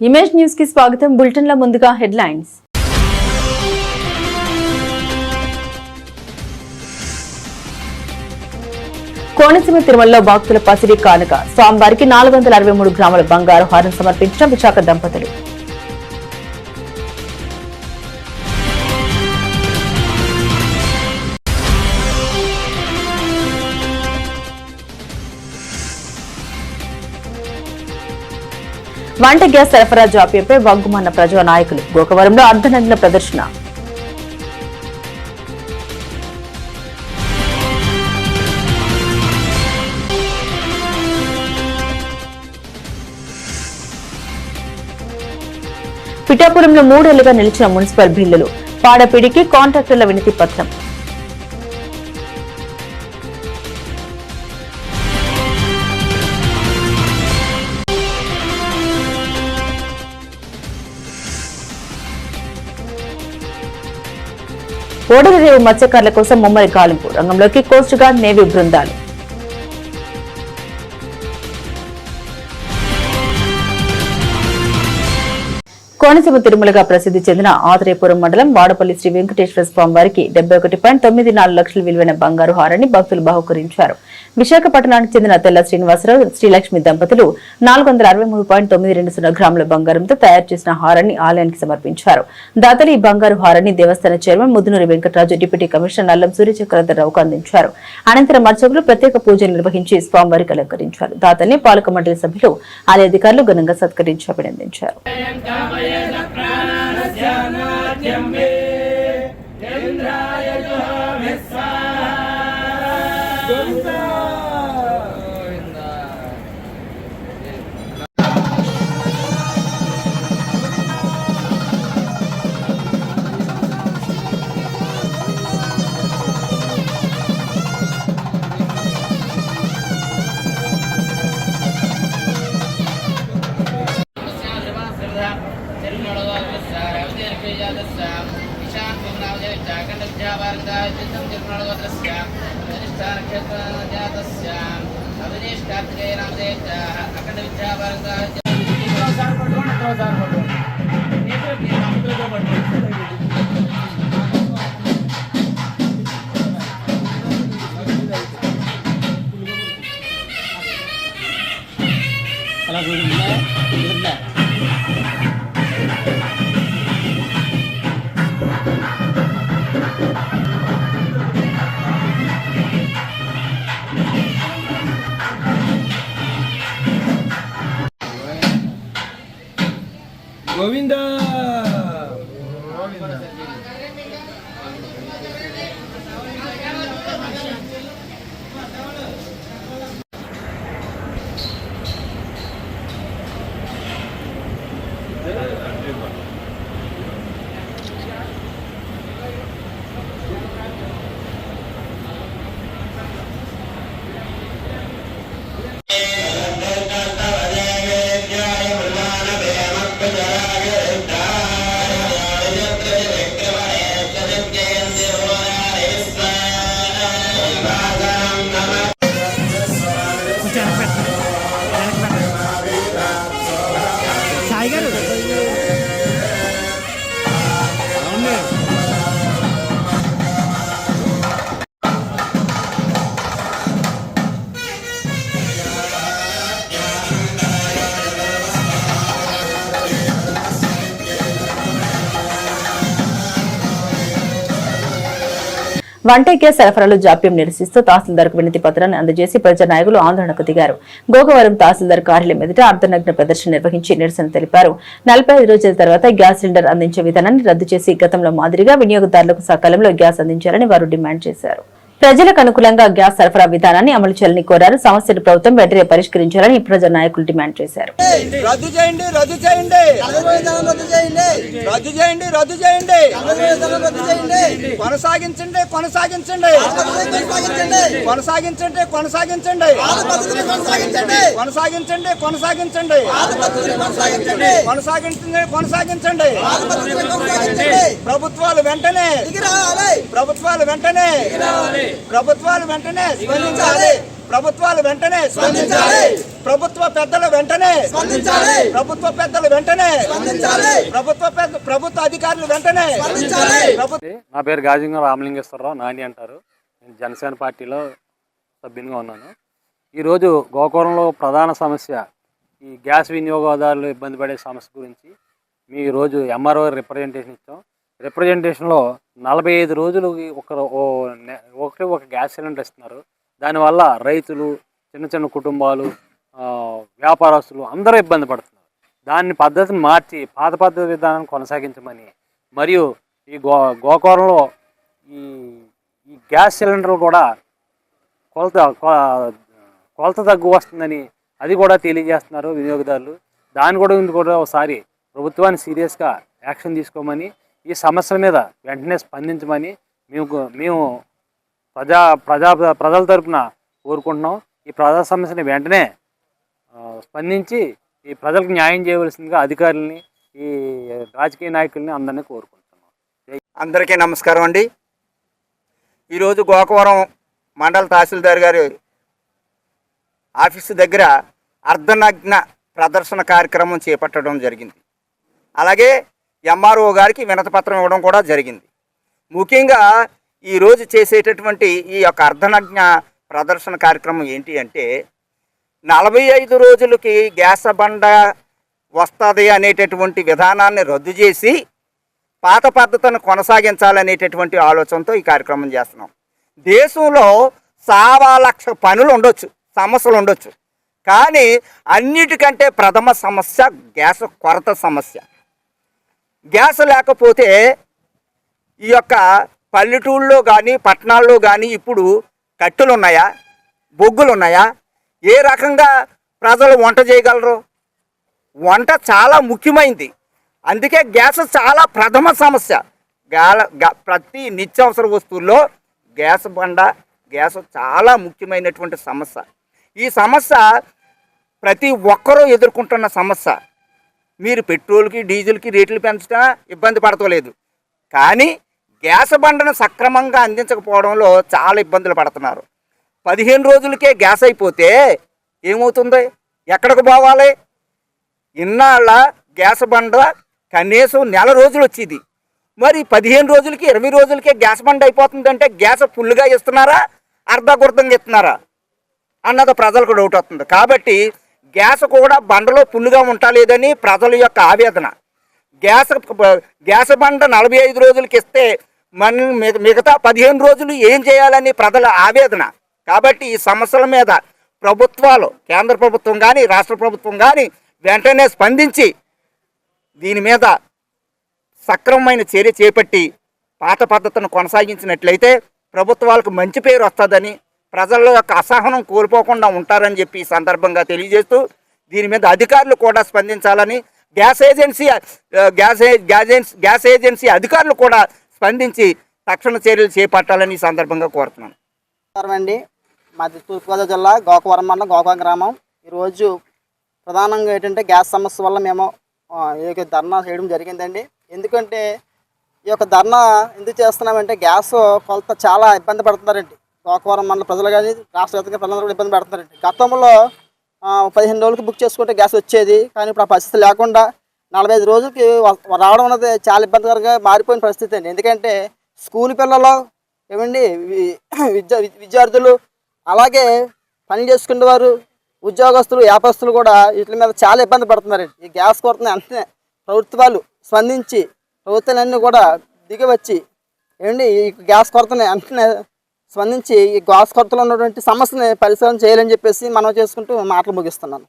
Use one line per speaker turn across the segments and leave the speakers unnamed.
Image news కి స్వాగతం. బులెటిన్ల ముందుగా హెడ్లైన్స్. కోనసీమ తిరుమలలో భక్తుల పసిడి కానుక స్వామివారికి 463 గ్రాముల బంగారు హారం సమర్పించిన విశాఖ దంపతులు. వంట గ్యాస్ సరఫరా జాప్యంపై వగ్గుమన్న ప్రజా నాయకులు. గోకవరంలో అర్ధనగ్న ప్రదర్శన. పిఠాపురంలో 3 ఏళ్లుగా నిలిచిన మున్సిపల్ బిల్లులు. పాడపిడికి కాంట్రాక్టర్ల వినతి పత్రం. ఓడరేవు మత్స్యకారుల కోసం ముమ్మరి గాలింపు. రంగంలోకి కోస్ట్ గార్డ్, నేవీ బృందాలు. కోనసీమ తిరుమలగా ప్రసిద్ధి చెందిన ఆత్రేయపురం మండలం వాడపల్లి శ్రీ వెంకటేశ్వర స్వామి వారికి 71.94 లక్షల విలువైన బంగారు హారాన్ని భక్తులు బహుకరించారు. విశాఖపట్నానికి చెందిన తెల్ల శ్రీనివాసరావు, శ్రీలక్ష్మి దంపతులు 463.90 గ్రాముల బంగారంతో తయారు చేసిన హారాన్ని ఆలయానికి సమర్పించారు. దాతలు ఈ బంగారు హారాన్ని దేవస్థాన chairman Muddunuri Venkataraju, deputy commissioner Nallam సూర్యచక్రధరరావుకు అందించారు. అనంతరం అర్చకులు ప్రత్యేక పూజలు నిర్వహించి స్వామివారికి అలంకరించారు. దాతల్ని పాలక మండలి సభ్యులు, ఆలయ అధికారులు ఘనంగా సత్కరించి అభినందించారు.
గోవిందా
వంట గ్యాస్ సరఫరాలో జాప్యం నిరసిస్తూ తహసీల్దార్కు వినతి పత్రాన్ని అందజేసి ప్రజా నాయకులు ఆందోళనకు దిగారు. గోకవరం తహసీల్దార్ కార్యాలయం ఎదుట అర్ధనగ్న ప్రదర్శన నిర్వహించి నిరసన తెలిపారు. 45 రోజుల తర్వాత గ్యాస్ సిలిండర్ అందించే విధానాన్ని రద్దు చేసి గతంలో మాదిరిగా వినియోగదారులకు సకాలంలో గ్యాస్ అందించాలని వారు డిమాండ్ చేశారు. ప్రజలకు అనుకూలంగా గ్యాస్ సరఫరా విధానాన్ని అమలు చేయాలని కోరారు. సమస్యను ప్రభుత్వం వెంటనే పరిష్కరించాలని ప్రజా నాయకులు డిమాండ్ చేశారు.
ప్రభుత్వాలు వెంటనే స్పందించాలి.
ప్రభుత్వ పెద్దలు వెంటనే స్పందించాలి. ప్రభుత్వ పెద్దలు వెంటనే స్పందించాలి. ప్రభుత్వ అధికారులు వెంటనే స్పందించాలి.
నా పేరు గాజుంగ రామలింగేశ్వరరావు, నాని అంటారు. నేను జనసేన పార్టీలో సభ్యునిగా ఉన్నాను. ఈరోజు గోకవరంలో ప్రధాన సమస్య ఈ గ్యాస్ వినియోగదారులు ఇబ్బంది పడే సమస్య గురించి మీ ఈరోజు ఎంఆర్ఓ రిప్రజెంటేషన్ ఇచ్చాం. రిప్రజెంటేషన్లో 45 రోజులకి ఒక గ్యాస్ సిలిండర్ ఇస్తున్నారు. దానివల్ల రైతులు, చిన్న చిన్న కుటుంబాలు, వ్యాపారస్తులు అందరూ ఇబ్బంది పడుతున్నారు. దాన్ని పద్ధతిని మార్చి పాత పద్ధతి విధానాన్ని కొనసాగించమని, మరియు ఈ గోకవరంలో ఈ గ్యాస్ సిలిండర్ కూడా కొలత తగ్గు వస్తుందని అది కూడా తెలియజేస్తున్నారు వినియోగదారులు. దాన్ని కూడా ఒకసారి ప్రభుత్వాన్ని సీరియస్గా యాక్షన్ తీసుకోమని, ఈ సమస్యల మీద వెంటనే స్పందించమని మేము ప్రజల తరపున కోరుకుంటున్నాం. ఈ ప్రజా సమస్యని వెంటనే స్పందించి ఈ ప్రజలకు న్యాయం చేయవలసిందిగా అధికారులని, ఈ రాజకీయ నాయకుల్ని అందరినీ కోరుకుంటున్నాం.
అందరికీ నమస్కారం అండి. ఈరోజు గోకవరం మండల తహసీల్దార్ గారి ఆఫీసు దగ్గర అర్ధనగ్న ప్రదర్శన కార్యక్రమం చేపట్టడం జరిగింది. అలాగే ఎంఆర్ఓ గారికి వినతిపత్రం ఇవ్వడం కూడా జరిగింది. ముఖ్యంగా ఈరోజు చేసేటటువంటి ఈ యొక్క అర్ధనగ్న ప్రదర్శన కార్యక్రమం ఏంటి అంటే, 45 రోజులకి గ్యాస్ బండ వస్తుంది అనేటటువంటి విధానాన్ని రద్దు చేసి పాత పద్ధతిని కొనసాగించాలనేటటువంటి ఆలోచనతో ఈ కార్యక్రమం చేస్తున్నాం. దేశంలో 1,00,000 పనులు ఉండొచ్చు, సమస్యలు ఉండొచ్చు, కానీ అన్నిటికంటే ప్రథమ సమస్య గ్యాస్ కొరత సమస్య. గ్యాస్ లేకపోతే ఈ యొక్క పల్లెటూళ్ళలో కానీ పట్టణాల్లో కానీ ఇప్పుడు కట్టెలు ఉన్నాయా, బొగ్గులు ఉన్నాయా, ఏ రకంగా ప్రజలు వంట చేయగలరు? వంట చాలా ముఖ్యమైనది. అందుకే గ్యాస్ చాలా ప్రథమ సమస్య. ప్రతి నిత్యావసర వస్తువుల్లో గ్యాస్ చాలా ముఖ్యమైనటువంటి సమస్య. ఈ సమస్య ప్రతి ఒక్కరూ ఎదుర్కొంటున్న సమస్య. మీరు పెట్రోల్కి, డీజిల్కి రేట్లు పెంచడం ఇబ్బంది పడతలేదు, కానీ గ్యాస్ బండను సక్రమంగా అందించకపోవడంలో చాలా ఇబ్బందులు పడుతున్నారు. 15 రోజులకే గ్యాస్ అయిపోతే ఏమవుతుంది? ఎక్కడికి పోవాలి? ఇన్నాళ్ళ గ్యాస్ బండ కనీసం నెల రోజులు వచ్చేది. మరి 15 రోజులకి 20 రోజులకే గ్యాస్ బండ అయిపోతుందంటే గ్యాస్ ఫుల్గా ఇస్తున్నారా, అర్ధగుర్ధంగా ఇస్తున్నారా అన్నది ప్రజలకు డౌట్ వస్తుంది. కాబట్టి గ్యాస్ కూడా బండలో ఫుల్గా ఉంటలేదని ప్రజల యొక్క ఆవేదన. గ్యాస్ బండ 45 రోజులకి ఇస్తే మిగతా 15 రోజులు ఏం చేయాలని ప్రజల ఆవేదన. కాబట్టి ఈ సమస్యల మీద ప్రభుత్వాలు, కేంద్ర ప్రభుత్వం కానీ రాష్ట్ర ప్రభుత్వం కానీ వెంటనే స్పందించి దీని మీద సక్రమమైన చర్య చేపట్టి పాత పద్ధతిని కొనసాగించినట్లయితే ప్రభుత్వాలకు మంచి పేరు వస్తుందని, ప్రజల యొక్క అసహనం కోల్పోకుండా ఉంటారని చెప్పి ఈ సందర్భంగా తెలియజేస్తూ, దీని మీద అధికారులు కూడా స్పందించాలని, గ్యాస్ ఏజెన్సీ అధికారులు కూడా స్పందించి తక్షణ చర్యలు చేపట్టాలని ఈ సందర్భంగా కోరుతున్నాను.
అండి, మాది తూర్పుగోదావరి జిల్లా గోకవరం మండలం గోకవరం గ్రామం. ఈరోజు ప్రధానంగా ఏంటంటే గ్యాస్ సమస్య వల్ల మేము ఈ యొక్క ధర్నా చేయడం జరిగిందండి. ఎందుకంటే ఈ యొక్క ధర్నా ఎందుకు చేస్తున్నామంటే గ్యాస్ కొలత చాలా ఇబ్బంది పడుతున్నారండి. గోకవరం మండల ప్రజలు కానీ రాష్ట్ర వ్యాప్తంగా ప్రజలందరూ కూడా ఇబ్బంది పడుతున్నారండి. గతంలో 15 రోజులకి బుక్ చేసుకుంటే గ్యాస్ వచ్చేది, కానీ ఇప్పుడు ఆ పరిస్థితి లేకుండా 45 రోజులకి రావడం అనేది చాలా ఇబ్బందికరంగా మారిపోయిన పరిస్థితి అండి. ఎందుకంటే స్కూల్ పిల్లలు ఏమండి, విద్యార్థులు, అలాగే పని చేసుకునేవారు, ఉద్యోగస్తులు, వ్యాపారస్తులు కూడా వీటి మీద చాలా ఇబ్బంది పడుతున్నారండి. ఈ గ్యాస్ కొరతని అంతే ప్రభుత్వాలు స్పందించి ప్రభుత్వాలన్నీ కూడా దిగివచ్చి ఏమండి ఈ గ్యాస్ కొరతని అంతనే స్పందించి ఈ గ్యాస్ కొరతలో ఉన్నటువంటి సమస్యని పరిశీలన చేయాలని చెప్పేసి మనం చేసుకుంటూ మాటలు ముగిస్తున్నాను.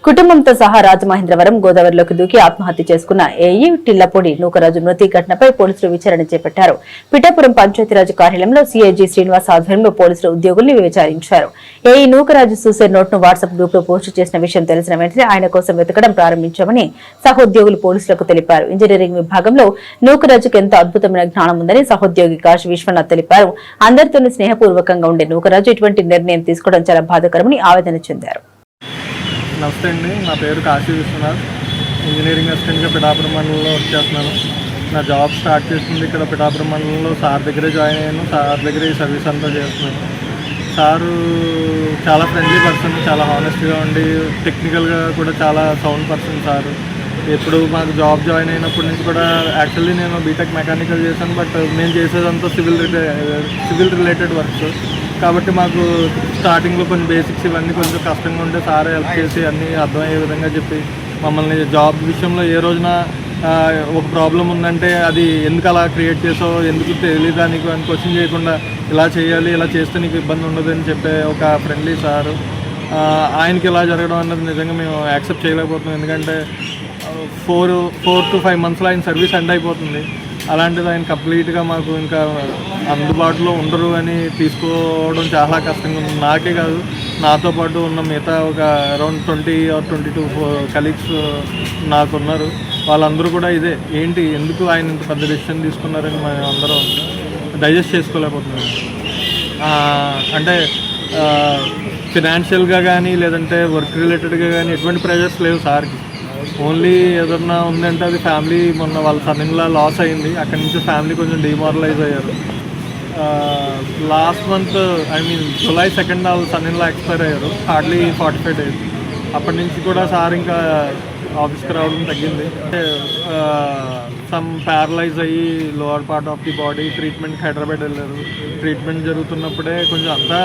కుటుంబంతో సహా రాజమహేంద్రవరం గోదావరిలోకి దూకి ఆత్మహత్య చేసుకున్న ఏఈ టిల్లపూడి నూకరాజు మృతి ఘటనపై పోలీసులు విచారణ చేపట్టారు. పిఠాపురం పంచాయతీరాజ్ కార్యాలయంలో సీఐజీ శ్రీనివాస్ ఆధ్వర్యంలో పోలీసులు ఉద్యోగుల్ని విచారించారు. ఏఈ నూకరాజు సూసైడ్ నోట్ ను వాట్సాప్ గ్రూప్ లో పోస్టు చేసిన విషయం తెలిసిన వెంటనే ఆయన కోసం వెతకడం ప్రారంభించామని సహోద్యోగులు పోలీసులకు తెలిపారు. ఇంజనీరింగ్ విభాగంలో నూకరాజుకు ఎంతో అద్భుతమైన జ్ఞానం ఉందని సహోద్యోగి కాశీ విశ్వనాథ్ తెలిపారు. అందరితోనూ స్నేహపూర్వకంగా ఉండే నూకరాజు ఇటువంటి నిర్ణయం తీసుకోవడం చాలా బాధాకరమని ఆవేదన చెందారు.
నమస్తే అండి, నా పేరు కాశీ విశ్వనాథ్. ఇంజనీరింగ్ అసిస్టెంట్గా పిఠాపురం మండలంలో వర్క్ చేస్తున్నాను. నా జాబ్ స్టార్ట్ చేసింది ఇక్కడ పిఠాపురం మండలంలో. సార్ దగ్గరే జాయిన్ అయ్యాను. సార్ దగ్గరే ఈ సర్వీస్ అంతా చేస్తున్నాను. సారు చాలా ఫ్రెండ్లీ పర్సన్, చాలా హానెస్ట్గా ఉండి టెక్నికల్గా కూడా చాలా సౌండ్ పర్సన్ సారు. ఎప్పుడు మాకు జాబ్ జాయిన్ అయినప్పటి నుంచి కూడా యాక్చువల్లీ నేను బీటెక్ మెకానికల్ చేశాను, బట్ నేను చేసేదంతా సివిల్ రిలేటెడ్ వర్క్స్ కాబట్టి మాకు స్టార్టింగ్లో కొంచెం బేసిక్స్ ఇవన్నీ కొంచెం కష్టంగా ఉంటే సారే హెల్ప్ చేసి అన్నీ అర్థమయ్యే విధంగా చెప్పి మమ్మల్ని జాబ్ విషయంలో ఏ రోజున ఒక ప్రాబ్లం ఉందంటే అది ఎందుకు అలా క్రియేట్ చేసావు, ఎందుకు తెలియదా నీకు అని క్వశ్చన్ చేయకుండా ఇలా చేయాలి, ఇలా చేస్తే నీకు ఇబ్బంది ఉండదు అని చెప్పే ఒక ఫ్రెండ్లీ సారు. ఆయనకి ఇలా జరగడం అన్నది నిజంగా మేము యాక్సెప్ట్ చేయలేకపోతున్నాం. ఎందుకంటే 4 to 5 monthsలో ఆయన సర్వీస్ ఎండ్ అయిపోతుంది. అలాంటిది ఆయన కంప్లీట్గా మాకు ఇంకా అందుబాటులో ఉండరు అని తీసుకోవడం చాలా కష్టంగా ఉంది. నాకే కాదు, నాతో పాటు ఉన్న మిగతా ఒక అరౌండ్ 20 or 22 కలీగ్స్ నాకున్నారు. వాళ్ళందరూ కూడా ఇదే ఏంటి ఎందుకు ఆయన ఇంత పెద్ద డెసిషన్ తీసుకున్నారని మేము అందరం డైజెస్ట్ చేసుకోలేకపోతున్నాం. అంటే ఫినాన్షియల్గా కానీ లేదంటే వర్క్ రిలేటెడ్గా కానీ ఎటువంటి ప్రెషర్స్ లేవు సార్కి. ఓన్లీ ఏదన్నా ఉందంటే అది ఫ్యామిలీ, మొన్న వాళ్ళ సడన్గా లాస్ అయింది, అక్కడి నుంచి ఫ్యామిలీ కొంచెం డిమారలైజ్ అయ్యారు. లాస్ట్ మంత్ July 2nd వాళ్ళు సడన్గా ఎక్స్పైర్ అయ్యారు, హార్డ్లీ 45 days. అప్పటి నుంచి కూడా సార్ ఇంకా ఆఫీస్కి రావడం తగ్గింది. సమ్ ప్యారలైజ్ అయ్యి lower part of the body ట్రీట్మెంట్కి హైదరాబాద్ వెళ్ళారు. ట్రీట్మెంట్ జరుగుతున్నప్పుడే కొంచెం అంతా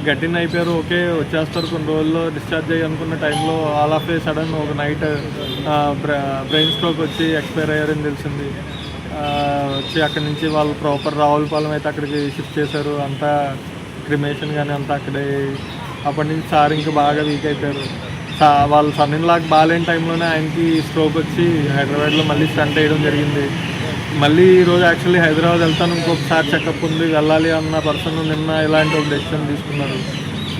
గట్టిన అయిపోయారు, ఓకే వచ్చేస్తారు కొన్ని రోజుల్లో డిశ్చార్జ్ అయ్యి అనుకున్న టైంలో ఆల్ ఆఫ్ ఏ సడన్ ఒక నైట్ బ్రెయిన్ స్ట్రోక్ వచ్చి ఎక్స్పైర్ అయ్యారని తెలిసింది. వచ్చి అక్కడి నుంచి వాళ్ళు ప్రాపర్ రావులపాలెం అయితే అక్కడికి షిఫ్ట్ చేశారు. అంతా క్రిమేషన్ కానీ అంతా అక్కడే. అప్పటి నుంచి సార్ ఇంకా బాగా వీక్ అయిపోయారు. వాళ్ళు సడన్లాగా బాగాలేని టైంలోనే ఆయనకి స్ట్రోక్ వచ్చి హైదరాబాద్లో మళ్ళీ స్టంట్ వేయడం జరిగింది. మళ్ళీ ఈరోజు యాక్చువల్లీ హైదరాబాద్ వెళ్తాను, ఇంకొకసారి చెకప్ ఉంది వెళ్ళాలి అన్న పర్సన్ నిన్న ఇలాంటి ఒక డెసిషన్ తీసుకున్నారు.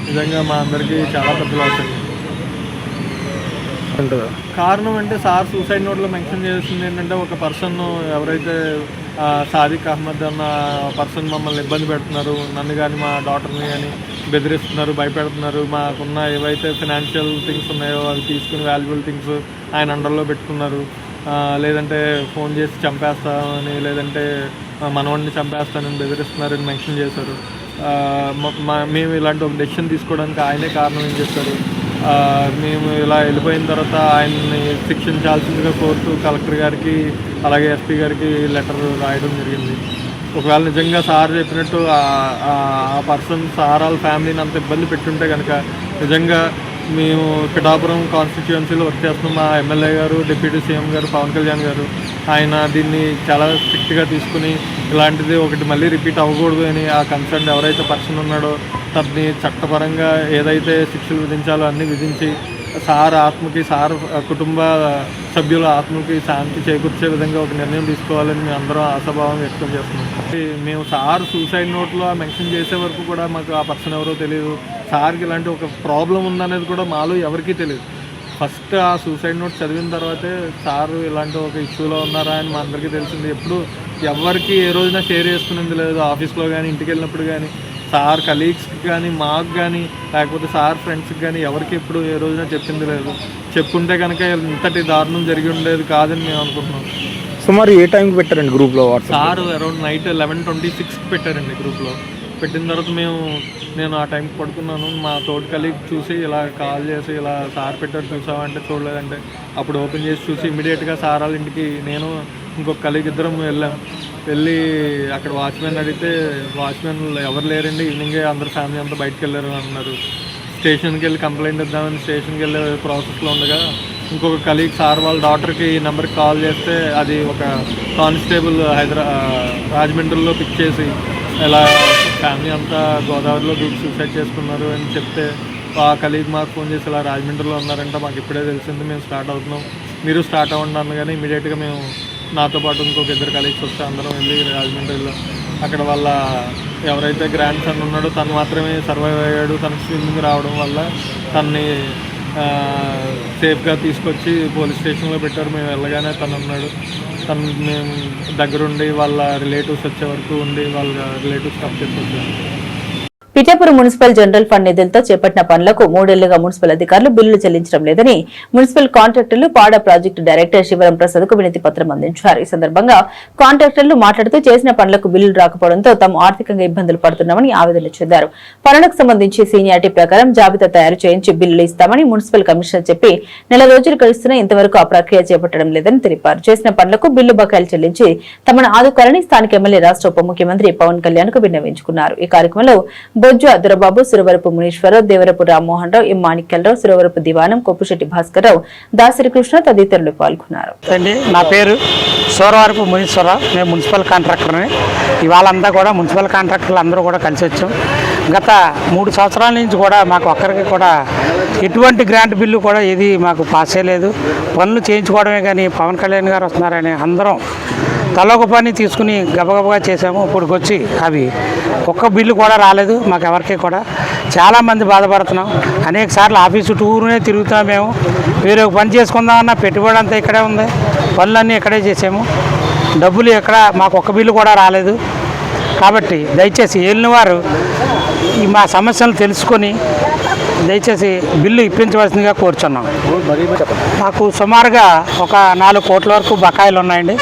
నిజంగా మా అందరికీ చాలా పెద్ద లాస్ అయింది. కారణం అంటే సార్ సూసైడ్ నోట్లో మెన్షన్ చేస్తుంది ఏంటంటే, ఒక పర్సన్ ఎవరైతే సాదిక్ అహ్మద్ అన్న పర్సన్ మమ్మల్ని ఇబ్బంది పెడుతున్నారు, నన్ను కానీ మా డాటర్ని కానీ బెదిరిస్తున్నారు, భయపెడుతున్నారు. మాకున్న ఏవైతే ఫినాన్షియల్ థింగ్స్ ఉన్నాయో అవి తీసుకుని వాల్యుబుల్ థింగ్స్ ఆయన అండర్లో పెట్టుకున్నారు. లేదంటే ఫోన్ చేసి చంపేస్తామని, లేదంటే మనవాడిని చంపేస్తానని బెదిరిస్తున్నారని మెన్షన్ చేశారు. మేము ఇలాంటి ఒక డెసిషన్ తీసుకోవడానికి ఆయనే కారణం ఏం చేస్తారు. మేము ఇలా వెళ్ళిపోయిన తర్వాత ఆయన్ని శిక్షించాల్సిందిగా కోరుతూ కలెక్టర్ గారికి అలాగే ఎస్పీ గారికి లెటర్ రాయడం జరిగింది. ఒకవేళ నిజంగా సార్ చెప్పినట్టు ఆ పర్సన్ సార్ వాళ్ళ ఫ్యామిలీని అంత ఇబ్బంది పెట్టుంటే కనుక నిజంగా మేము పిఠాపురం కాన్స్టిట్యుయెన్సీలో వర్క్ చేస్తున్నాం. మా ఎమ్మెల్యే గారు, డిప్యూటీ సీఎం గారు పవన్ కళ్యాణ్ గారు ఆయన దీన్ని చాలా స్ట్రిక్ట్గా తీసుకుని ఇలాంటిది ఒకటి మళ్ళీ రిపీట్ అవ్వకూడదు అని ఆ కన్సర్న్ ఎవరైతే పర్సన్ ఉన్నాడో తనని చట్టపరంగా ఏదైతే శిక్షలు విధించాలో అన్నీ విధించి సార్ ఆత్మకి, సార్ కుటుంబ సభ్యుల ఆత్మకి శాంతి చేకూర్చే విధంగా ఒక నిర్ణయం తీసుకోవాలని మేము అందరం ఆశాభావం వ్యక్తం చేస్తున్నాం. మేము సార్ సూసైడ్ నోట్లో మెన్షన్ చేసే వరకు కూడా మాకు ఆ పర్సన్ ఎవరో తెలియదు. సార్కి ఇలాంటి ఒక ప్రాబ్లం ఉందనేది కూడా మాలో ఎవరికీ తెలియదు. ఫస్ట్ ఆ సూసైడ్ నోట్ చదివిన తర్వాతే సారు ఇలాంటి ఒక ఇష్యూలో ఉన్నారా అని మా అందరికీ తెలిసింది. ఎప్పుడు ఎవరికి ఏ రోజున షేర్ చేసుకునేది లేదు. ఆఫీస్లో కానీ ఇంటికి వెళ్ళినప్పుడు కానీ సార్ కలీగ్స్కి కానీ మాకు కానీ లేకపోతే సార్ ఫ్రెండ్స్కి కానీ ఎవరికి ఎప్పుడు ఏ రోజున చెప్పింది లేదు. చెప్పుంటే కనుక ఇంతటి దారుణం జరిగి ఉండేది కాదని మేము అనుకుంటున్నాం.
సుమారు ఏ టైంకి పెట్టారండి గ్రూప్లో?
సార్ అరౌండ్ నైట్ 11:26కి పెట్టారండి గ్రూప్లో. పెట్టిన తర్వాత నేను ఆ టైంకి పడుకున్నాను. మా తోటి కలీగ్ చూసి ఇలా కాల్ చేసి ఇలా సార్ పెట్టారు చూసామంటే చూడలేదంటే అప్పుడు ఓపెన్ చేసి చూసి ఇమీడియట్గా సార్ వాళ్ళ ఇంటికి నేను ఇంకొక కలీగ్ ఇద్దరం వెళ్ళి అక్కడ వాచ్మెన్ అడిగితే వాచ్మెన్ ఎవరు లేరండి, ఈవినింగే అందరు ఫ్యామిలీ అంతా బయటకు వెళ్ళారు అన్నారు. స్టేషన్కి వెళ్ళి కంప్లైంట్ ఇద్దామని స్టేషన్కి వెళ్ళే ప్రాసెస్లో ఉండగా ఇంకొక కలీగ్ సార్ వాళ్ళ డాటర్కి ఈ నెంబర్కి కాల్ చేస్తే అది ఒక కానిస్టేబుల్ రాజమండ్రిలో పిక్ చేసి ఇలా ఫ్యామిలీ అంతా గోదావరిలో దూకి సూసైడ్ చేసుకున్నారు అని చెప్తే ఆ కలీగ్ మాకు ఫోన్ చేసి ఇలా రాజమండ్రిలో ఉన్నారంటే మాకు ఇప్పుడే తెలిసింది, మేము స్టార్ట్ అవుతున్నాం, మీరు స్టార్ట్ అవ్వండి అనగానే ఇమీడియట్గా మేము నాతో పాటు ఇంకొక ఇద్దరు కలీగ్స్ వస్తే అందరం వెళ్ళి రాజమండ్రిలో అక్కడ వాళ్ళ ఎవరైతే గ్రాండ్ సన్ ఉన్నాడో తను మాత్రమే సర్వైవ్ అయ్యాడు. తనకు స్విమ్మింగ్ రావడం వల్ల తనని సేఫ్గా తీసుకొచ్చి పోలీస్ స్టేషన్లో పెట్టారు. మేము వెళ్ళగానే తను ఉన్నాడు. తను మేము దగ్గరుండి వాళ్ళ రిలేటివ్స్ వచ్చే వరకు ఉండి వాళ్ళ రిలేటివ్స్ కప్ చెప్పొచ్చాము.
పిఠాపురం మున్సిపల్ జనరల్ ఫండ్ నిధులతో చేపట్టిన పనులకు 3 ఏళ్లుగా మున్సిపల్ అధికారులు బిల్లులు చెల్లించడం లేదని మున్సిపల్ కాంట్రాక్టర్లు పాడ ప్రాజెక్టు డైరెక్టర్ శివరం ప్రసాద్ కు వినతి పత్రం అందించారు. ఈ సందర్భంగా కాంట్రాక్టర్లు మాట్లాడుతూ చేసిన పనులకు బిల్లులు రాకపోవడంతో తాము ఆర్థికంగా ఇబ్బందులు పడుతున్నామని ఆవేదన చెందారు. పనులకు సంబంధించి సీనియారిటీ ప్రకారం జాబితా తయారు చేయించి బిల్లులు ఇస్తామని మున్సిపల్ కమిషనర్ చెప్పి నెల రోజులు గడుస్తున్నా ఇంతవరకు ఆ ప్రక్రియ చేపట్టడం లేదని తెలిపారు. చేసిన పనులకు బిల్లు బకాయిలు చెల్లించి తమను ఆదుకోవాలని స్థానిక ఎమ్మెల్యే రాష్ట్ర ఉప ముఖ్యమంత్రి పవన్ కళ్యాణ్ కు విన్నవించుకున్నారు. ఈ కార్యక్రమంలో బొజ్జు అదురబాబు, సురవరపు మునీశ్వరరావు, దేవరపు రామ్మోహన్ రావు, ఎం మాణిక్యాలరావు, సురవరపు దివానం, కొప్పుశెట్టి భాస్కర్ రావు, దాసరి కృష్ణ తదితరులు పాల్గొన్నారు.
నా పేరు సురవరపు మునీశ్వరరావు. నేను మున్సిపల్ కాంట్రాక్టర్ని. ఇవాళంతా కూడా మున్సిపల్ కాంట్రాక్టర్లు అందరూ కూడా కలిసి వచ్చాం. గత 3 సంవత్సరాల నుంచి కూడా మాకు ఒక్కరికి కూడా ఎటువంటి గ్రాంట్ బిల్లు కూడా ఏది మాకు పాస్ చేయలేదు. పనులు చేయించుకోవడమే కానీ పవన్ కళ్యాణ్ గారు వస్తున్నారని అందరం తలొక పని తీసుకుని గబగబగా చేసాము. ఇప్పటికి వచ్చి అవి ఒక్క బిల్లు కూడా రాలేదు. మాకు ఎవరికి కూడా చాలామంది బాధపడుతున్నాం. అనేక సార్లు ఆఫీసు టూరునే తిరుగుతాం. మేము వేరే ఒక పని చేసుకుందామన్నా పెట్టుబడి అంతా ఇక్కడే ఉంది. పనులన్నీ ఇక్కడే చేసాము. డబ్బులు ఎక్కడ మాకు ఒక్క బిల్లు కూడా రాలేదు. కాబట్టి దయచేసి ఏలిన వారు ఈ మా సమస్యలు తెలుసుకొని దయచేసి బిల్లు ఇప్పించవలసిందిగా కోరుచున్నాం. మాకు సుమారుగా ఒక 4 కోట్ల వరకు బకాయిలు ఉన్నాయండి.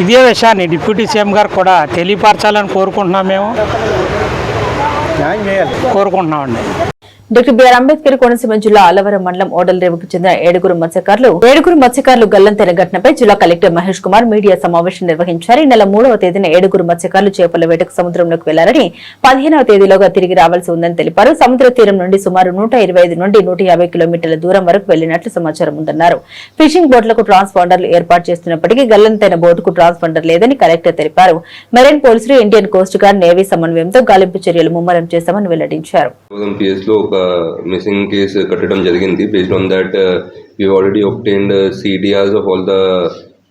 ఇదే విషయాన్ని డిప్యూటీ సీఎం గారు కూడా తెలియపరచాలని కోరుకుంటున్నాం. మేము కోరుకుంటున్నామండి.
డాక్టర్ బిఆర్ అంబేద్కర్ కోనసీమ జిల్లా అలవరం మండలం ఓడలరేవుకు చెందిన 7 మత్స్యకారులు గల్లంతైన ఘటనపై జిల్లా కలెక్టర్ మహేష్ కుమార్ మీడియా సమావేశం నిర్వహించారు. ఈ నెల 3వ తేదీన 7 మత్స్యకారులు చేపల వేటకు సముద్రంలోకి వెళ్లారని 15వ తేదీలోగా తిరిగి రావాల్సి ఉందని తెలిపారు. సముద్ర తీరం నుండి సుమారు 125 నుండి 150 కిలోమీటర్ల దూరం వరకు వెళ్లినట్లు సమాచారం ఉందన్నారు. ఫిషింగ్ బోట్లకు ట్రాన్స్పాండర్లు ఏర్పాటు చేస్తున్నప్పటికీ గల్లంతైన బోటుకు ట్రాన్స్పాండర్ లేదని కలెక్టర్ తెలిపారు. మెరైన్ పోలీసులు, ఇండియన్ కోస్ట్ గార్డ్, నేవీ సమన్వయంతో గాలింపు చర్యలు ముమ్మరం చేశామని వెల్లడించారు.
మిస్సింగ్ కేసు కట్టడం జరిగింది. Based on that we already obtained CDRs of all the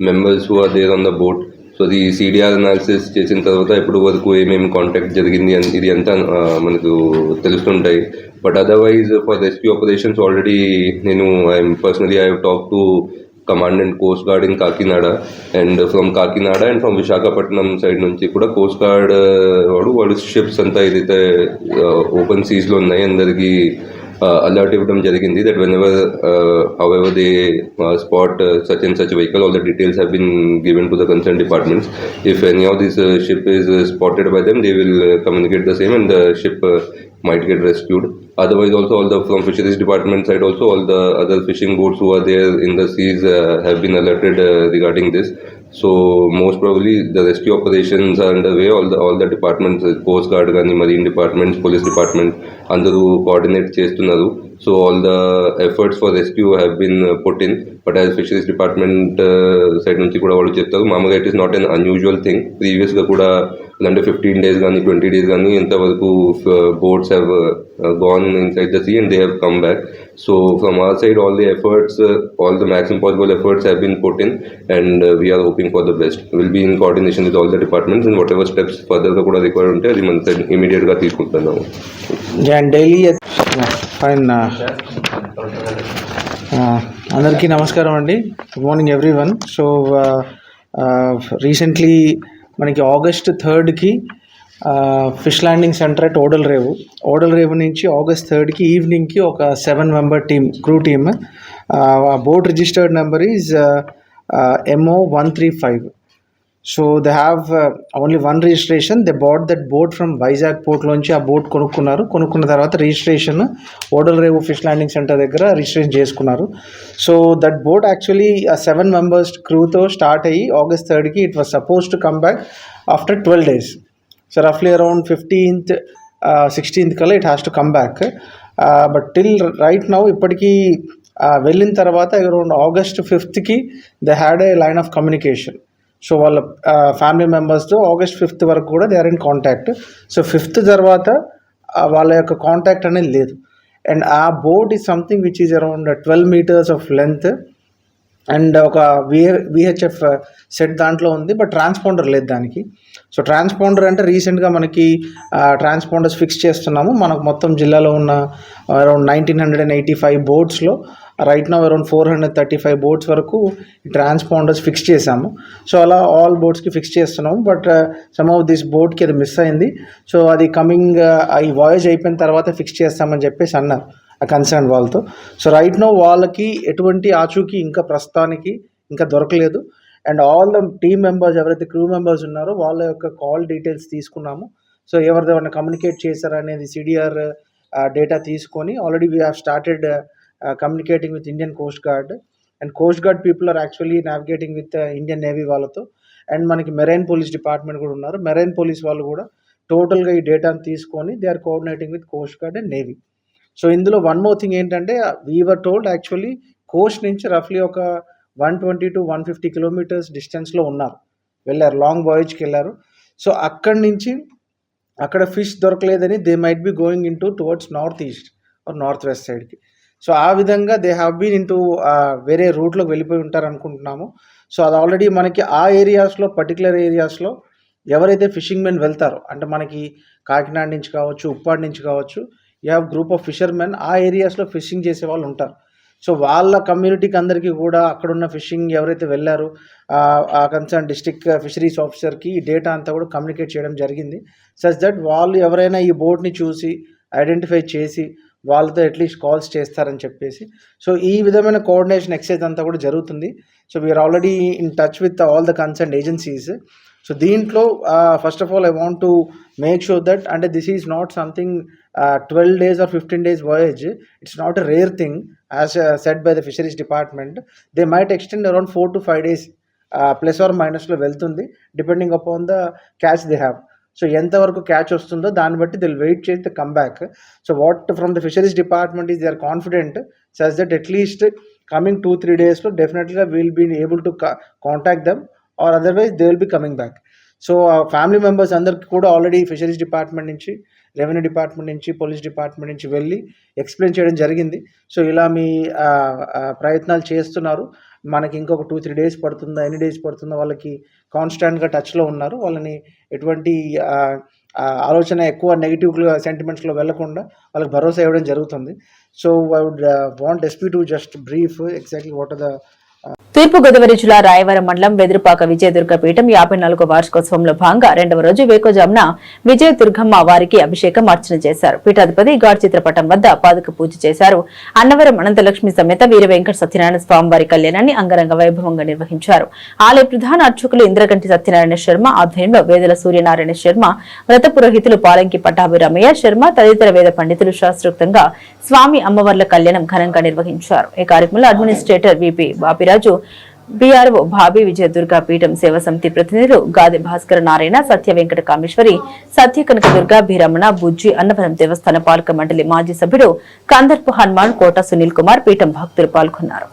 members who are there on the boat. So ఈ CDR అనాలిసిస్ చేసిన తర్వాత ఇప్పుడు వరకు ఏమేమి కాంటాక్ట్ జరిగింది అని ఇది అంతా మనకు తెలుస్తుంటాయి. But otherwise for rescue operations already నేను I have talked to commandant coast guard in Kakinada and from Kakinada and from Visakhapatnam side నుంచి కూడా కోస్ట్ గార్డ్ వాడు షిప్స్ అంతా ఏదైతే ఓపెన్ సీజ్లో ఉన్నాయి అందరికీ అలర్ట్ ఇవ్వడం జరిగింది. That however they spot such and such vehicle, all the details have been given to the concerned departments. If any of this ship is spotted by them, they will communicate the same and the ship might get rescued. Otherwise also from fisheries department side also all the other fishing boats who are there in the seas have been alerted regarding this. So most probably the rescue operations are underway. All the departments, Coast Guard gani, Marine Department, Police Department, andaru coordinate chestunaru. So all the efforts for rescue have been put in. But as Fisheries Department side nunchi kuda vallu cheptaru, మామూలుగా it is not an unusual thing. Previous ga kuda అంటే 15 days కానీ 20 days కానీ ఇంతవరకు boats have gone inside the sea and they have come back. So from our side all the efforts, all the maximum possible efforts have been put in and we are hoping for the best. We will be in coordination with all the departments and whatever steps further ga kuda required unte adi man side immediate ga తీసుకుంటున్నాము.
Daily fine. అందరికీ నమస్కారం అండి. Good morning everyone. So recently మనకి August 3కి fish landing centre at Odalarevu నుంచి August 3కి ఈవినింగ్కి ఒక 7-member team, crew team. Boat registered number is MO135. So they have only 1 registration. They bought that boat from Vizag పోర్ట్లోంచి ఆ బోట్ కొనుక్కున్న తర్వాత registration Odalarevu fish landing centre దగ్గర రిజిస్ట్రేషన్ చేసుకున్నారు. So that boat actually 7 members క్రూతో స్టార్ట్ అయ్యి August 3కి it was suppose to come back after 12 days. So రఫ్లీ అరౌండ్ 15th 16th కల్లా it has to come back. But till right now ఇప్పటికీ వెళ్ళిన తర్వాత అరౌండ్ August 5కి they had a line of communication. So వాళ్ళ family మెంబర్స్తో August 5th వరకు కూడా they are in contact. So 5th తర్వాత వాళ్ళ యొక్క కాంటాక్ట్ అనేది లేదు. అండ్ ఆ boat is something which is around 12 meters of length and ఒక VHF సెట్ దాంట్లో ఉంది. బట్ ట్రాన్స్పాండర్ లేదు దానికి. సో ట్రాన్స్పాండర్ అంటే రీసెంట్గా మనకి ట్రాన్స్పాండర్స్ ఫిక్స్ చేస్తున్నాము. మనకు మొత్తం జిల్లాలో ఉన్న అరౌండ్ 1985 బోట్స్లో రైట్ నౌ అరౌండ్ 435 బోట్స్ వరకు ట్రాన్స్పాండర్స్ ఫిక్స్ చేశాము. సో అలా ఆల్ బోట్స్కి ఫిక్స్ చేస్తున్నాము. బట్ సమ్ ఆఫ్ దిస్ బోట్కి అది మిస్ అయింది. సో అది కమింగ్ ఈ వాయేజ్ అయిపోయిన తర్వాత ఫిక్స్ చేస్తామని చెప్పేసి అన్నారు ఆ కన్సర్న్ వాళ్ళతో. సో రైట్ నౌ వాళ్ళకి ఎటువంటి ఆచూకీ ఇంకా ప్రస్తుతానికి ఇంకా దొరకలేదు. And all the team members ఎవరైతే క్రూ మెంబర్స్ ఉన్నారో వాళ్ళ యొక్క కాల్ డీటెయిల్స్ తీసుకున్నాము. సో ఎవరిదేమన్నా కమ్యూనికేట్ చేశారనేది సిడిఆర్ డేటా తీసుకొని already we have started communicating with Indian coast guard. And coast guard people are actually navigating with Indian navy వాళ్ళతో. And మనకి మెరైన్ పోలీస్ డిపార్ట్మెంట్ కూడా ఉన్నారు. మెరైన్ పోలీస్ వాళ్ళు కూడా టోటల్గా ఈ డేటాను తీసుకొని they are coordinating with coast guard and navy. So ఇందులో వన్ మోర్ థింగ్ ఏంటంటే we were told actually coast నుంచి రఫ్లీ ఒక 120 to 150 కిలోమీటర్స్ డిస్టెన్స్లో ఉన్నారు, వెళ్ళారు, లాంగ్ వాయేజ్కి వెళ్ళారు. సో అక్కడి నుంచి అక్కడ ఫిష్ దొరకలేదని they might be going in towards north east or north west సైడ్కి. సో ఆ విధంగా దే హ్యావ్ బీన్ ఇన్ వేరే రూట్లోకి వెళ్ళిపోయి ఉంటారు అనుకుంటున్నాము. సో అది ఆల్రెడీ మనకి ఆ ఏరియాస్లో పర్టికులర్ ఏరియాస్లో ఎవరైతే ఫిషింగ్ మెన్ వెళ్తారో అంటే మనకి కాకినాడ నుంచి కావచ్చు, ఉప్పాడ నుంచి కావచ్చు, you have group of fishermen ఆ ఏరియాస్లో ఫిషింగ్ చేసే వాళ్ళు ఉంటారు. సో వాళ్ళ కమ్యూనిటీకి అందరికీ కూడా అక్కడున్న ఫిషింగ్ ఎవరైతే వెళ్ళారో ఆ కన్సర్న్ డిస్ట్రిక్ట్ ఫిషరీస్ ఆఫీసర్కి ఈ డేటా అంతా కూడా కమ్యూనికేట్ చేయడం జరిగింది. సచ్ దట్ వాళ్ళు ఎవరైనా ఈ బోట్ని చూసి ఐడెంటిఫై చేసి వాళ్ళతో అట్లీస్ట్ కాల్స్ చేస్తారని చెప్పేసి. సో ఈ విధమైన కోఆర్డినేషన్ ఎక్సర్సైజ్ అంతా కూడా జరుగుతుంది. So we are already in touch with all the concern agencies. So దీంట్లో first of all I want to make sure that అంటే this is not something 12 days or 15 days voyage. It's not a rare thing as said by the fisheries department. They might extend around 4 to 5 days plus or minus లో వెళ్తుంది depending upon the catch they have. So ఎంతవరకు catch వస్తుందో దాన్ని బట్టి దిల్ wait చేసి the come back. So what from the fisheries department is they are confident such that at least coming 2-3 daysలో డెఫినెట్గా will be able to contact them or otherwise they will be coming back. So family members అందరికీ కూడా already fisheries department నుంచి, revenue department నుంచి, police department నుంచి వెళ్ళి explain చేయడం జరిగింది. సో ఇలా మీ ప్రయత్నాలు చేస్తున్నారు, మనకి ఇంకొక 2-3 days పడుతుందా, ఎన్ని డేస్ పడుతుందో వాళ్ళకి కాన్స్టాంట్గా టచ్లో ఉన్నారు. వాళ్ళని ఎటువంటి ఆలోచన ఎక్కువ నెగిటివ్ సెంటిమెంట్స్లో వెళ్లకుండా వాళ్ళకి భరోసా ఇవ్వడం జరుగుతుంది. So I would want SP to just brief exactly what are the
Thoorpu Godavari జిల్లా రాయవరం మండలం వెదురుపాక విజయదుర్గ పీఠం 54వ వార్షికోత్సవంలో భాగంగా 2వ రోజు వేకోజామున విజయదుర్గమ్మ వారికి అభిషేకం అర్చన చేశారు. పీఠాధిపతి గాడ్ చిత్రపటం వద్ద పాదుక పూజ చేశారు. అన్నవరం అనంతలక్ష్మి సమేత వీర వెంకట సత్యనారాయణ స్వామి వారి కళ్యాణాన్ని అంగరంగ వైభవంగా నిర్వహించారు. ఆలయ ప్రధాన అర్చకులు ఇంద్రగంటి సత్యనారాయణ శర్మ ఆధ్వర్యంలో వేదల సూర్యనారాయణ శర్మ, వ్రత పురోహితులు పాలంకి పట్టాభిరామయ్య శర్మ తదితర వేద పండితులు శాస్త్రోక్తంగా స్వామి అమ్మవార్ల కళ్యాణం ఘనంగా నిర్వహించారు. ఈ కార్యక్రమంలో administrator VP Bapiraju, BRO Bhabi, Vijayadurga Peetham Seva సమితి ప్రతినిధులు గాది భాస్కర నారాయణ, సత్య వెంకట కామేశ్వరి, సత్య కనకదుర్గ, భీరమణ, బుజ్జి, అన్నవరం దేవస్థాన పాలక మండలి మాజీ సభ్యుడు కందర్పు హనుమాన్, కోట సునీల్ కుమార్, పీఠం భక్తులు పాల్గొన్నారు.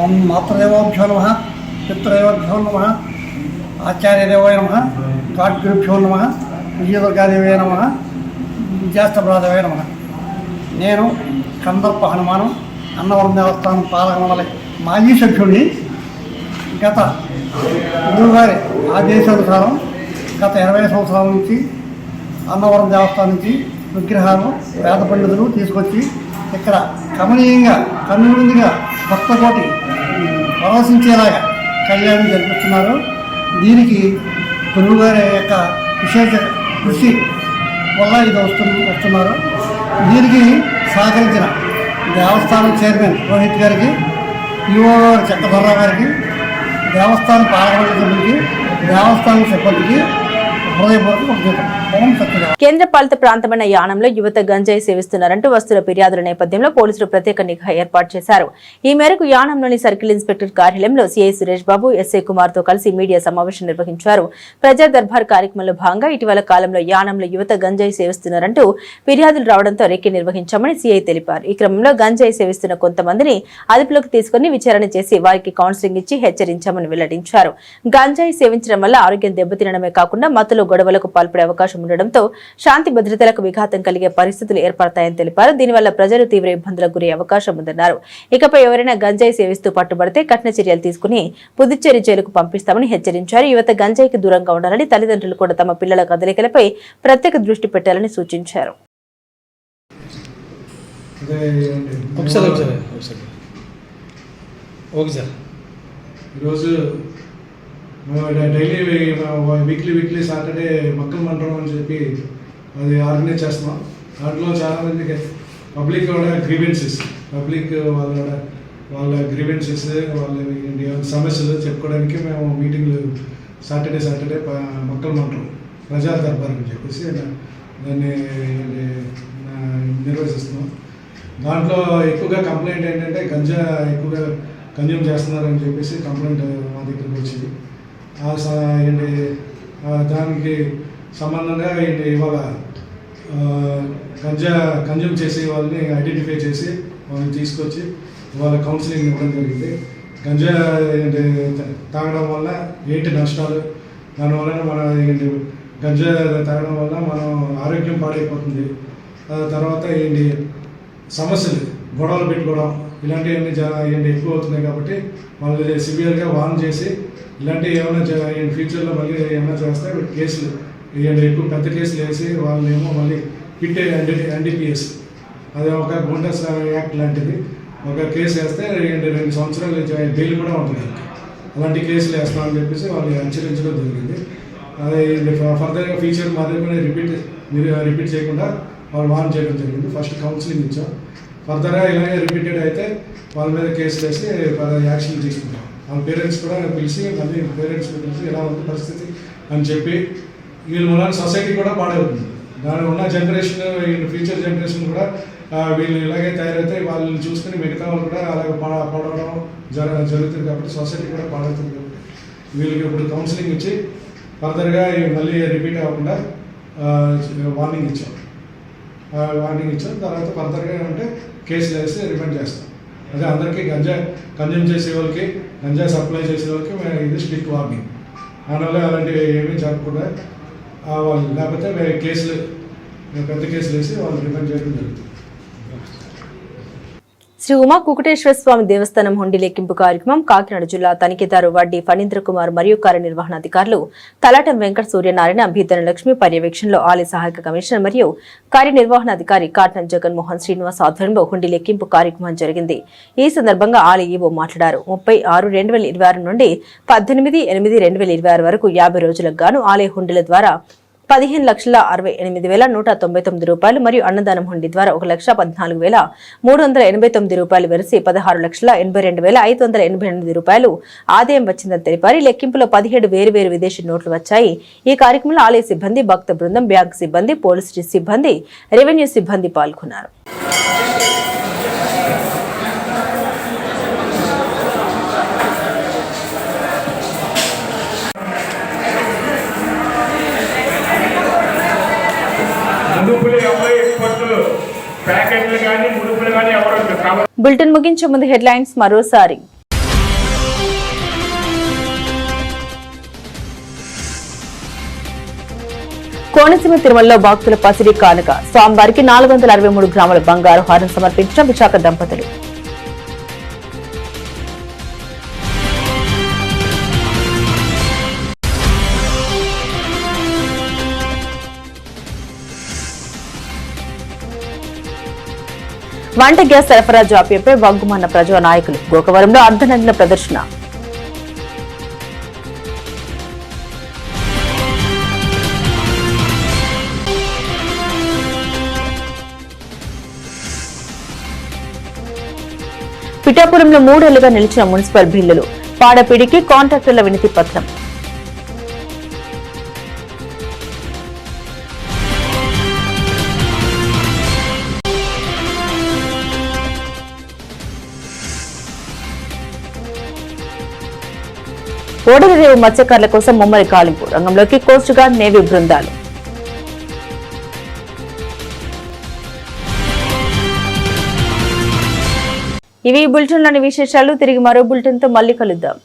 ఓం మాతృదేవోభ్యో నమః, పితృదేవోభ్యో నమః, ఆచార్యదేవాయ నమః, గాడ్గురుభ్యో నమః, విజయదుర్గాదేవే నమః, విద్యాస్తభ్రాదేవే నమః. నేను కందర్ప హనుమాను, అన్నవరం దేవస్థానం పాలక మండలి మాజీ సభ్యుడిని. గత గురువుగారి ఆదేశానుసారం గత 20 సంవత్సరాల నుంచి అన్నవరం దేవస్థానం నుంచి విగ్రహాలు వేద పండితులు తీసుకొచ్చి ఇక్కడ కమనీయంగా కన్నుండిగా భక్తకోటి ప్రవశించేలాగా కళ్యాణం జరిపిస్తున్నారు. దీనికి గురువుగారి యొక్క విశేష కృషి వల్ల ఇది వస్తున్నారు. దీనికి సహకరించిన దేవస్థానం చైర్మన్ రోహిత్ గారికి, ఈఓ చక్రధర్రావు గారికి, దేవస్థానం పాలక సభ్యులకి, దేవస్థానం సిబ్బందికి
కేంద్ర పాలిత ప్రాంతమైన యానంలో యువత గంజాయి సేవిస్తున్నారంటూ వస్తున్న ఫిర్యాదుల నేపథ్యంలో పోలీసులు ప్రత్యేక నిఘా ఏర్పాటు చేశారు. ఈ మేరకు యానంలోని సర్కిల్ ఇన్స్పెక్టర్ కార్యాలయంలో సీఐ సురేష్ బాబు, ఎస్ఐ కుమార్ తో కలిసి మీడియా సమావేశం నిర్వహించారు. ప్రజా దర్బార్ కార్యక్రమంలో భాగంగా ఇటీవల కాలంలో యానంలో యువత గంజాయి సేవిస్తున్నారంటూ ఫిర్యాదులు రావడంతో రెక్కి నిర్వహించామని సీఐ తెలిపారు. ఈ క్రమంలో గంజాయి సేవిస్తున్న కొంతమందిని అదుపులోకి తీసుకుని విచారణ చేసి వారికి కౌన్సిలింగ్ ఇచ్చి హెచ్చరించామని వెల్లడించారు. గంజాయి సేవించడం వల్ల ఆరోగ్యం దెబ్బతినడమే కాకుండా మత్తులో గొడవలకు పాల్పడే అవకాశం ఉండడంతో శాంతి భద్రతలకు విఘాతం కలిగే పరిస్థితులు ఏర్పడతాయని తెలిపారు. దీనివల్ల ప్రజలు తీవ్ర ఇబ్బందులకు గురే అవకాశం ఉందన్నారు. ఇకపై ఎవరైనా గంజాయి సేవిస్తూ పట్టుబడితే కఠిన చర్యలు తీసుకుని పుదుచ్చేరి జైలుకు పంపిస్తామని హెచ్చరించారు. యువత గంజాయికి దూరంగా ఉండాలని, తల్లిదండ్రులు కూడా తమ పిల్లల కదలికలపై ప్రత్యేక దృష్టి పెట్టాలని సూచించారు.
డైలీ వీక్లీ సాటర్డే మక్కల మండలం అని చెప్పి అది ఆర్గనైజ్ చేస్తున్నాం. దాంట్లో చాలామందికి పబ్లిక్ కూడా గ్రీవెన్సెస్, పబ్లిక్ వాళ్ళ గ్రీవెన్సెస్, వాళ్ళ సమస్యలు చెప్పుకోవడానికి మేము మీటింగ్లు సాటర్డే మక్కల మండలం ప్రజా దర్బార్ అని చెప్పేసి దాన్ని నిర్వహిస్తున్నాం. దాంట్లో ఎక్కువగా కంప్లైంట్ ఏంటంటే గంజా ఎక్కువగా కన్జ్యూమ్ చేస్తున్నారని చెప్పేసి కంప్లైంట్ మా దగ్గరికి వచ్చింది. దానికి సంబంధంగా ఇవాళ గంజా కన్జ్యూమ్ చేసే వాళ్ళని ఐడెంటిఫై చేసి వాళ్ళని తీసుకొచ్చి వాళ్ళ కౌన్సిలింగ్ ఇవ్వడం జరిగింది. గంజా తాగడం వల్ల ఏంటి నష్టాలు, దానివల్ల మన గంజా తాగడం వల్ల మనం ఆరోగ్యం పాడైపోతుంది. తర్వాత ఏంటి సమస్యలు, గొడవలు పెట్టుకోవడం, ఇలాంటివన్నీ ఎక్కువ అవుతున్నాయి. కాబట్టి వాళ్ళు సివియర్గా వార్న్ చేసి ఇలాంటివి ఏమైనా ఫ్యూచర్లో మళ్ళీ ఏమైనా చేస్తే కేసులు ఎక్కువ పెద్ద కేసులు వేసి వాళ్ళేమో మళ్ళీ పిట్ ఎన్డీపీఎస్, అది ఒక గుండెస్ యాక్ట్ లాంటిది, ఒక కేసు వేస్తే 2 సంవత్సరాలు బెయిల్ కూడా ఉంటుంది. అలాంటి కేసులు వేస్తామని చెప్పేసి వాళ్ళు హెచ్చరించడం జరిగింది. అది ఫర్దర్గా ఫ్యూచర్ మళ్ళీ రిపీట్ చేయకుండా వాళ్ళు వార్న్ చేయడం జరిగింది. ఫస్ట్ కౌన్సిలింగ్ ఇచ్చాం. ఫర్దర్గా ఇలాగే రిపీటెడ్ అయితే వాళ్ళ మీద కేసులు వేసి యాక్షన్ తీసుకుంటాం. వాళ్ళ పేరెంట్స్ కూడా పిలిచి ఎలా ఉంది పరిస్థితి అని చెప్పి, వీళ్ళ మూలాన సొసైటీ కూడా పాడవుతుంది. దాని ఉన్న జనరేషన్, ఫ్యూచర్ జనరేషన్ కూడా వీళ్ళు ఇలాగే తయారైతే వాళ్ళని చూసుకుని మిగతా వాళ్ళు కూడా అలాగే పాడవడం జరుగుతుంది. కాబట్టి సొసైటీ కూడా పాడవుతుంది. కాబట్టి వీళ్ళకి ఇప్పుడు కౌన్సిలింగ్ ఇచ్చి ఫర్దర్గా మళ్ళీ రిపీట్ అవ్వకుండా వార్నింగ్ ఇచ్చాం. తర్వాత ఫర్దర్గా అంటే కేసులు వేసి రిమైండ్ చేస్తాం. అదే అందరికీ గంజా కన్జ్యూమ్ చేసే వాళ్ళకి, గంజా సప్లై చేసే వాళ్ళకి ఇది స్ట్రిక్ట్ వార్నింగ్. దానివల్ల అలాంటివి ఏమీ జరగకుండా వాళ్ళు లేకపోతే కేసులు, పెద్ద కేసులు వేసి వాళ్ళు రిమైండ్ చేయడం జరుగుతుంది.
శ్రీ ఉమా కుకుటేశ్వర స్వామి దేవస్థానం హుండీ లెక్కింపు కార్యక్రమం కాకినాడ జిల్లా తనిఖీదారు వడ్డీ ఫణీంద్ర కుమార్ మరియు కార్యనిర్వహణాధికారులు తలాటం వెంకట సూర్యనారాయణ, భీతన లక్ష్మి పర్యవేక్షణలో ఆలయ సహాయక కమిషనర్ మరియు కార్యనిర్వహణాధికారి కాటనం జగన్మోహన్ శ్రీనివాస్ ఆధ్వర్యంలో హుండీ లెక్కింపు కార్యక్రమం జరిగింది. ఈ సందర్భంగా ఆలయ ఈవో మాట్లాడారు. 30/6/2026 నుండి 18/8/2026 వరకు 50 రోజులకు గాను ఆలయ హుండీల ద్వారా 15,68,199 రూపాయలు మరియు అన్నదానం హుండీ ద్వారా 1,14,389 రూపాయలు వెరసి 16,82,588 రూపాయలు ఆదాయం వచ్చిందని తెలిపారు. లెక్కింపులో 17 వేరు విదేశీ నోట్లు వచ్చాయి. ఈ కార్యక్రమంలో ఆలయ సిబ్బంది, భక్త బృందం, బ్యాంకు సిబ్బంది, పోలీసు సిబ్బంది, రెవెన్యూ సిబ్బంది పాల్గొన్నారు. బులెటిన్ ముగించే ముందు హెడ్లైన్స్ మరోసారి. కోనసీమ తిరుమలలో భక్తుల పసిడి కానుక, స్వామివారికి 463 గ్రాముల బంగారు హారం సమర్పించిన విశాఖ దంపతులు. వంట గ్యాస్ సరఫరా జాప్యంపై వగ్గుమన్న ప్రజా నాయకులు, గోకవరంలో అర్ధనగ్న ప్రదర్శన. పిఠాపురంలో 3 ఏళ్లుగా నిలిచిన మున్సిపల్ బిల్లులు, పాడపిడికి కాంట్రాక్టర్ల వినతి పత్రం. ఓడరేవు మత్స్యకారుల కోసం ముమ్మరి కాలింపు, రంగంలోకి కోస్ట్ గార్డ్, నేవీ బృందాలు. ఇవి బులెటిన్లోని విశేషాలు. తిరిగి మరో బులెటిన్తో మళ్ళీ కలుద్దాం.